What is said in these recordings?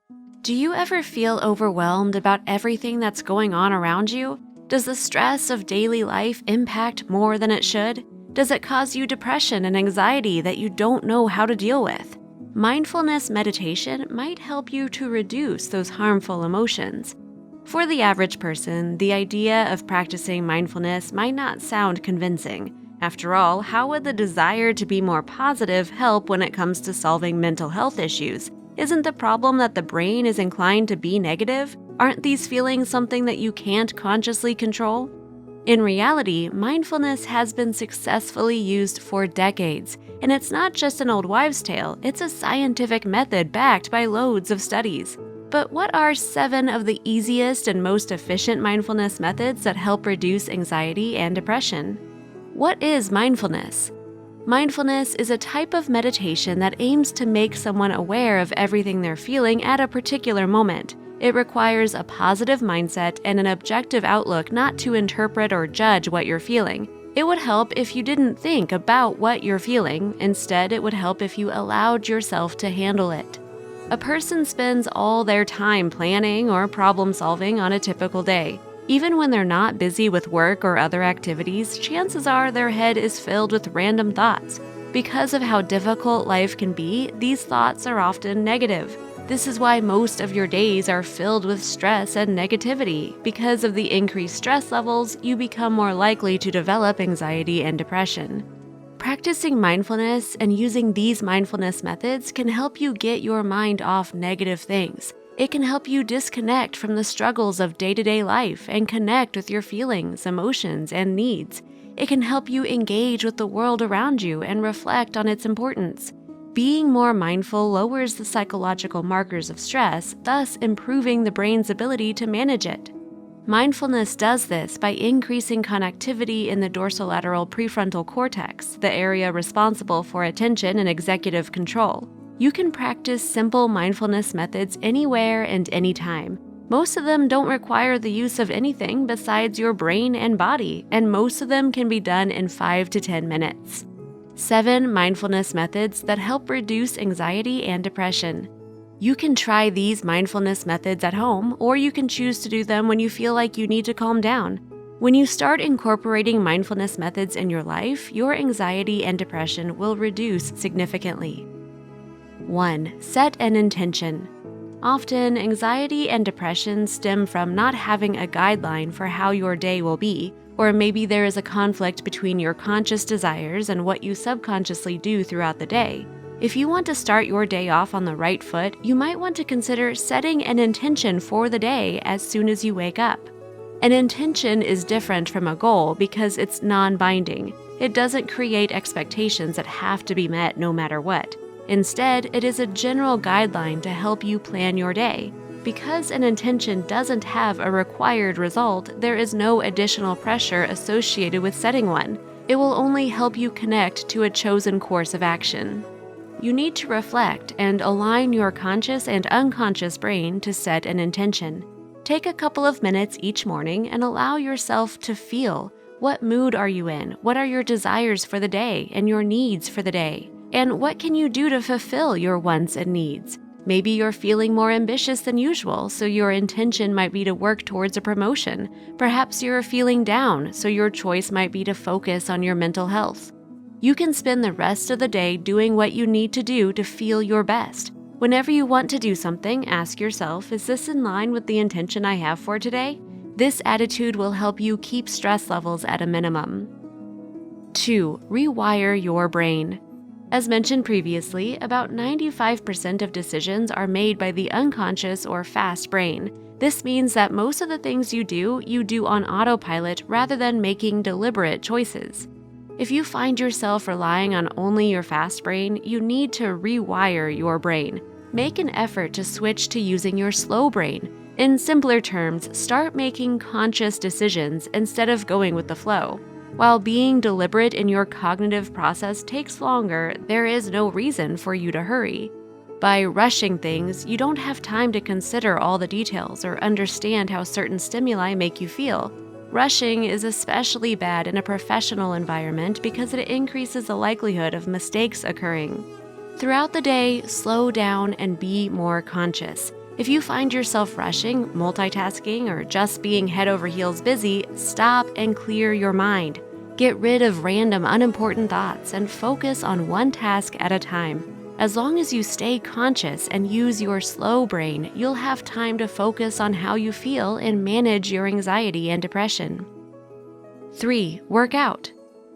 Do you ever feel overwhelmed about everything that's going on around you? Does the stress of daily life impact more than it should? Does it cause you depression and anxiety that you don't know how to deal with? Mindfulness meditation might help you to reduce those harmful emotions. For the average person, the idea of practicing mindfulness might not sound convincing. After all, how would the desire to be more positive help when it comes to solving mental health issues? Isn't the problem that the brain is inclined to be negative? Aren't these feelings something that you can't consciously control? In reality, mindfulness has been successfully used for decades, and it's not just an old wives' tale, it's a scientific method backed by loads of studies. But what are 7 of the easiest and most efficient mindfulness methods that help reduce anxiety and depression? What is mindfulness? Mindfulness is a type of meditation that aims to make someone aware of everything they're feeling at a particular moment. It requires a positive mindset and an objective outlook, not to interpret or judge what you're feeling. It would help if you didn't think about what you're feeling. Instead, it would help if you allowed yourself to handle it. A person spends all their time planning or problem solving on a typical day. Even when they're not busy with work or other activities, chances are their head is filled with random thoughts. Because of how difficult life can be, these thoughts are often negative. This is why most of your days are filled with stress and negativity. Because of the increased stress levels, you become more likely to develop anxiety and depression. Practicing mindfulness and using these mindfulness methods can help you get your mind off negative things. It can help you disconnect from the struggles of day-to-day life and connect with your feelings, emotions, and needs. It can help you engage with the world around you and reflect on its importance. Being more mindful lowers the psychological markers of stress, thus improving the brain's ability to manage it. Mindfulness does this by increasing connectivity in the dorsolateral prefrontal cortex, the area responsible for attention and executive control. You can practice simple mindfulness methods anywhere and anytime. Most of them don't require the use of anything besides your brain and body, and most of them can be done in 5 to 10 minutes. 7 mindfulness methods that help reduce anxiety and depression. You can try these mindfulness methods at home, or you can choose to do them when you feel like you need to calm down. When you start incorporating mindfulness methods in your life, your anxiety and depression will reduce significantly. 1. Set an intention. Often, anxiety and depression stem from not having a guideline for how your day will be, or maybe there is a conflict between your conscious desires and what you subconsciously do throughout the day. If you want to start your day off on the right foot, you might want to consider setting an intention for the day as soon as you wake up. An intention is different from a goal because it's non-binding. It doesn't create expectations that have to be met no matter what. Instead, it is a general guideline to help you plan your day. Because an intention doesn't have a required result, there is no additional pressure associated with setting one. It will only help you connect to a chosen course of action. You need to reflect and align your conscious and unconscious brain to set an intention. Take a couple of minutes each morning and allow yourself to feel. What mood are you in? What are your desires for the day and your needs for the day? And what can you do to fulfill your wants and needs? Maybe you're feeling more ambitious than usual, so your intention might be to work towards a promotion. Perhaps you're feeling down, so your choice might be to focus on your mental health. You can spend the rest of the day doing what you need to do to feel your best. Whenever you want to do something, ask yourself, is this in line with the intention I have for today? This attitude will help you keep stress levels at a minimum. 2. Rewire your brain. As mentioned previously, about 95% of decisions are made by the unconscious or fast brain. This means that most of the things you do on autopilot rather than making deliberate choices. If you find yourself relying on only your fast brain, you need to rewire your brain. Make an effort to switch to using your slow brain. In simpler terms, start making conscious decisions instead of going with the flow. While being deliberate in your cognitive process takes longer, there is no reason for you to hurry. By rushing things, you don't have time to consider all the details or understand how certain stimuli make you feel. Rushing is especially bad in a professional environment because it increases the likelihood of mistakes occurring. Throughout the day, slow down and be more conscious. If you find yourself rushing, multitasking, or just being head over heels busy, stop and clear your mind. Get rid of random, unimportant thoughts and focus on one task at a time. As long as you stay conscious and use your slow brain, you'll have time to focus on how you feel and manage your anxiety and depression. 3. Work out.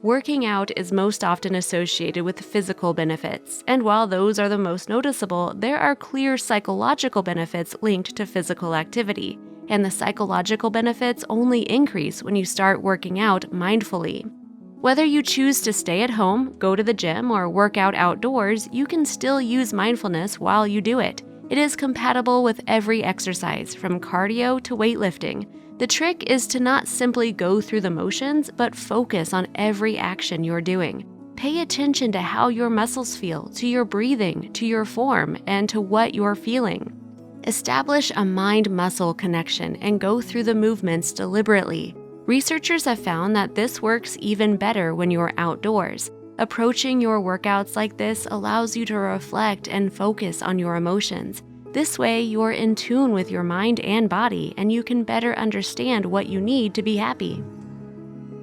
Working out is most often associated with physical benefits, and while those are the most noticeable, there are clear psychological benefits linked to physical activity, and the psychological benefits only increase when you start working out mindfully. Whether you choose to stay at home, go to the gym, or work out outdoors, you can still use mindfulness while you do it. It is compatible with every exercise, from cardio to weightlifting. The trick is to not simply go through the motions, but focus on every action you're doing. Pay attention to how your muscles feel, to your breathing, to your form, and to what you're feeling. Establish a mind-muscle connection and go through the movements deliberately. Researchers have found that this works even better when you're outdoors. Approaching your workouts like this allows you to reflect and focus on your emotions. This way, you're in tune with your mind and body, and you can better understand what you need to be happy.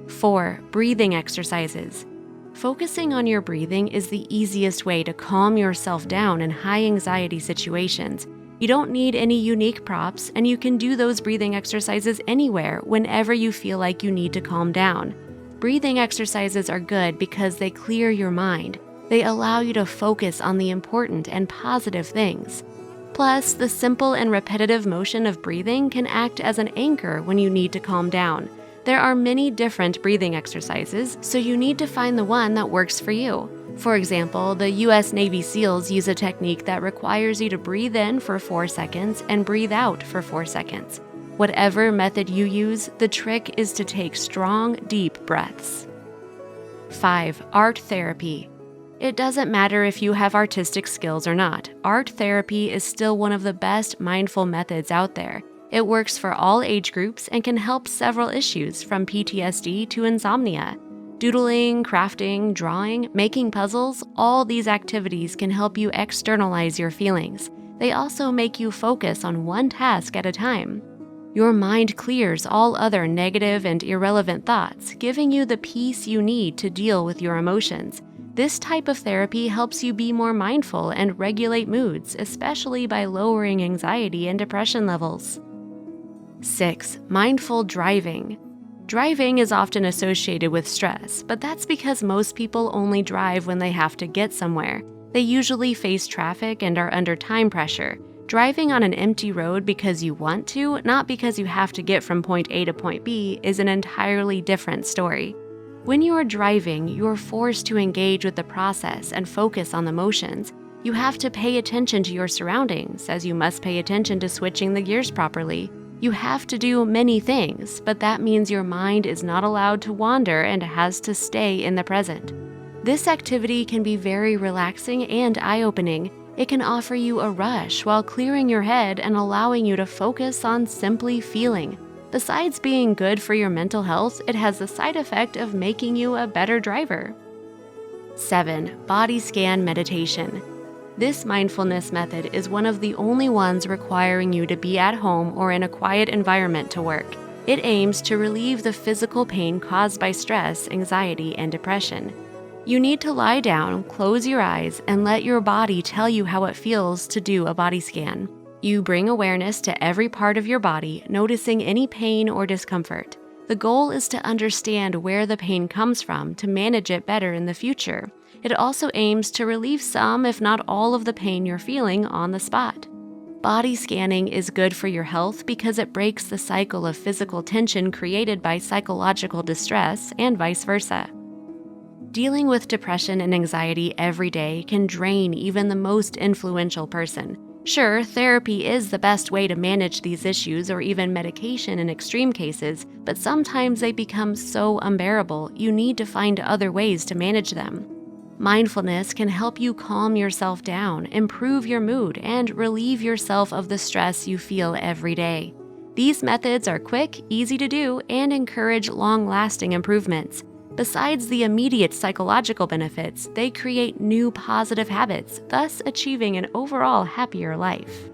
4. Breathing exercises. Focusing on your breathing is the easiest way to calm yourself down in high anxiety situations. You don't need any unique props, and you can do those breathing exercises anywhere, whenever you feel like you need to calm down. Breathing exercises are good because they clear your mind. They allow you to focus on the important and positive things. Plus, the simple and repetitive motion of breathing can act as an anchor when you need to calm down. There are many different breathing exercises, so you need to find the one that works for you. For example, the U.S. Navy SEALs use a technique that requires you to breathe in for 4 seconds and breathe out for 4 seconds. Whatever method you use, the trick is to take strong, deep breaths. 5. Art therapy. It doesn't matter if you have artistic skills or not. Art therapy is still one of the best mindful methods out there. It works for all age groups and can help several issues from PTSD to insomnia. Doodling, crafting, drawing, making puzzles, all these activities can help you externalize your feelings. They also make you focus on one task at a time. Your mind clears all other negative and irrelevant thoughts, giving you the peace you need to deal with your emotions. This type of therapy helps you be more mindful and regulate moods, especially by lowering anxiety and depression levels. 6. Mindful driving. Driving is often associated with stress, but that's because most people only drive when they have to get somewhere. They usually face traffic and are under time pressure. Driving on an empty road because you want to, not because you have to get from point A to point B, is an entirely different story. When you are driving, you're forced to engage with the process and focus on the motions. You have to pay attention to your surroundings, as you must pay attention to switching the gears properly. You have to do many things, but that means your mind is not allowed to wander and has to stay in the present. This activity can be very relaxing and eye-opening. It can offer you a rush while clearing your head and allowing you to focus on simply feeling. Besides being good for your mental health, it has the side effect of making you a better driver. 7. Body scan meditation. This mindfulness method is one of the only ones requiring you to be at home or in a quiet environment to work. It aims to relieve the physical pain caused by stress, anxiety, and depression. You need to lie down, close your eyes, and let your body tell you how it feels to do a body scan. You bring awareness to every part of your body, noticing any pain or discomfort. The goal is to understand where the pain comes from to manage it better in the future. It also aims to relieve some, if not all, of the pain you're feeling on the spot. Body scanning is good for your health because it breaks the cycle of physical tension created by psychological distress and vice versa. Dealing with depression and anxiety every day can drain even the most influential person. Sure, therapy is the best way to manage these issues, or even medication in extreme cases, but sometimes they become so unbearable you need to find other ways to manage them. Mindfulness can help you calm yourself down, improve your mood, and relieve yourself of the stress you feel every day. These methods are quick, easy to do, and encourage long-lasting improvements. Besides the immediate psychological benefits, they create new positive habits, thus achieving an overall happier life.